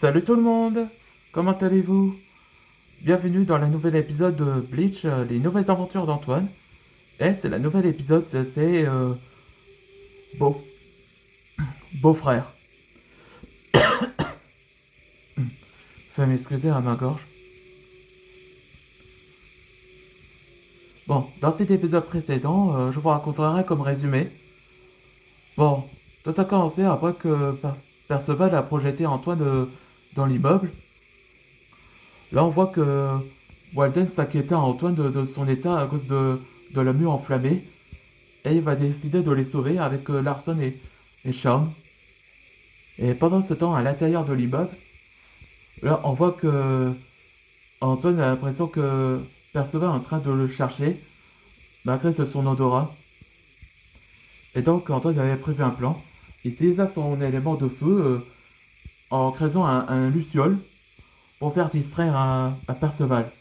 Salut tout le monde, comment allez-vous? Bienvenue dans le nouvel épisode de Bleach, les nouvelles aventures d'Antoine. Et c'est la nouvelle épisode, c'est beau, beau-frère. Fais m'excuser à ma gorge. Bon, dans cet épisode précédent, je vous raconterai comme résumé. Bon, tout a commencé après que Perceval a projeté Antoine dans l'immeuble. Là, on voit que Walden s'inquiétait à Antoine de son état à cause de la mue enflammée. Et il va décider de les sauver avec Larson et Shaun. Et pendant ce temps, à l'intérieur de l'immeuble, là, on voit que Antoine a l'impression que Perceval est en train de le chercher, malgré son odorat. Et donc, Antoine avait prévu un plan. Il utilisa son élément de feu en créant un luciole pour faire distraire à Perceval.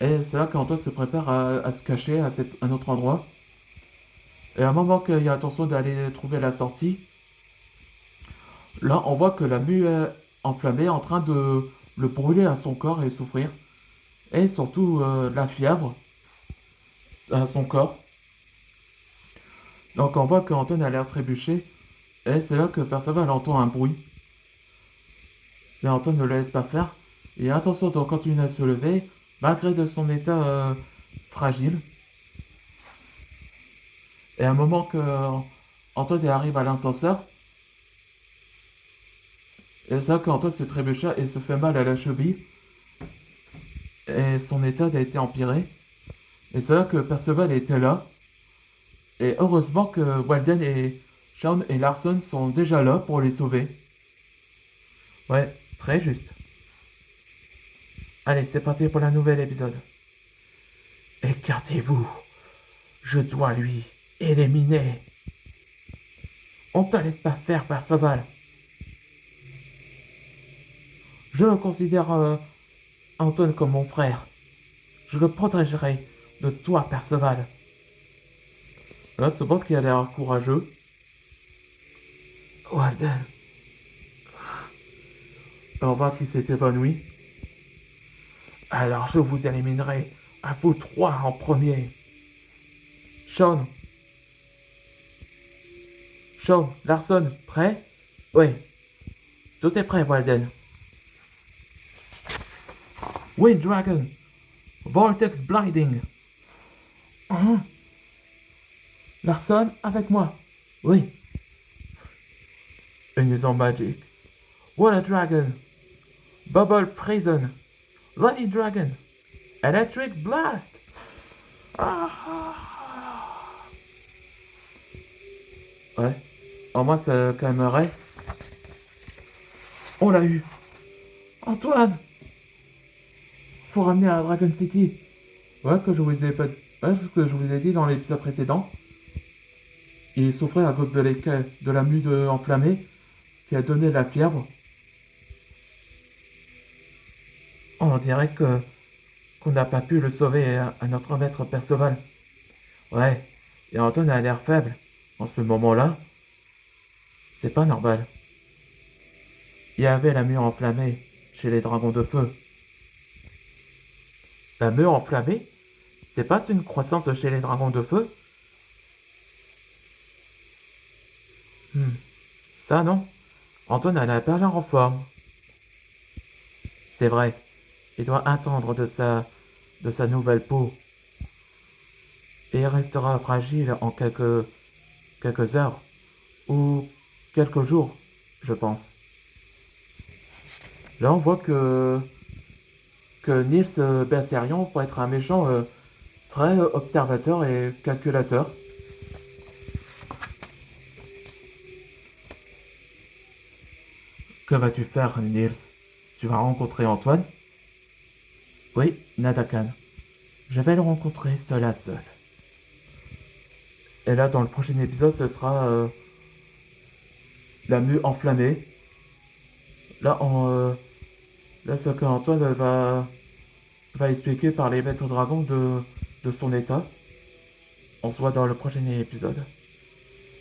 Et c'est là qu'Antoine se prépare à se cacher à un autre endroit. Et à un moment qu'il a l'intention d'aller trouver la sortie, là, on voit que la mue enflammée est en train de le brûler à son corps et souffrir. Et surtout la fièvre à son corps. Donc on voit qu'Anton a l'air trébuché. Et c'est là que Perceval entend un bruit. Mais Anton ne le laisse pas faire. Il a l'intention de continuer à se lever, malgré de son état fragile. Et à un moment que Anton arrive à l'ascenseur, et c'est là qu'Anton se trébucha et se fait mal à la cheville. Et son état a été empiré. Et c'est là que Perceval était là. Et heureusement que Walden et Shaun et Larson sont déjà là pour les sauver. Ouais, très juste. Allez, c'est parti pour la nouvelle épisode. Écartez-vous. Je dois lui éliminer. On te laisse pas faire, Perceval. Je considère Antoine comme mon frère. Je le protégerai de toi, Perceval. Là, ce bot qui a l'air courageux. Walden. On voit qu'il s'est évanoui. Alors je vous éliminerai à vous trois en premier. Shaun. Shaun, Larson, prêt? Oui. Tout est prêt, Walden. Wind Dragon. Vortex Blinding. Hein? Larson, avec moi. Oui. Unison Magic. Water Dragon. Bubble Prison. Lightning Dragon. Electric Blast. Ah. Ouais. En moi, ça calmerait. On l'a eu. Antoine. Faut ramener à Dragon City. Ouais, que je vous ai pas... Ouais, ce que je vous ai dit dans l'épisode précédent. Il souffrait à cause de la mue enflammée qui a donné la fièvre. On dirait qu'on n'a pas pu le sauver à notre maître Perceval. Ouais, et Anton a l'air faible. En ce moment-là, c'est pas normal. Il y avait la mue enflammée chez les dragons de feu. La mue enflammée, c'est pas une croissance chez les dragons de feu? Ça non. Anton a pas l'air en forme. C'est vrai. Il doit attendre de sa nouvelle peau. Et il restera fragile en quelques heures. Ou quelques jours, je pense. Là, on voit que Niels Berserion pourrait être un méchant très observateur et calculateur. Que vas-tu faire, Niels? Tu vas rencontrer Antoine? Oui, Nadakan. Je vais le rencontrer seul à seul. Et là, dans le prochain épisode, ce sera la mue enflammée. Là, là ce qu'Antoine va expliquer par les maîtres dragons de son état. On se voit dans le prochain épisode.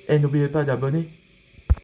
Et n'oubliez pas d'abonner.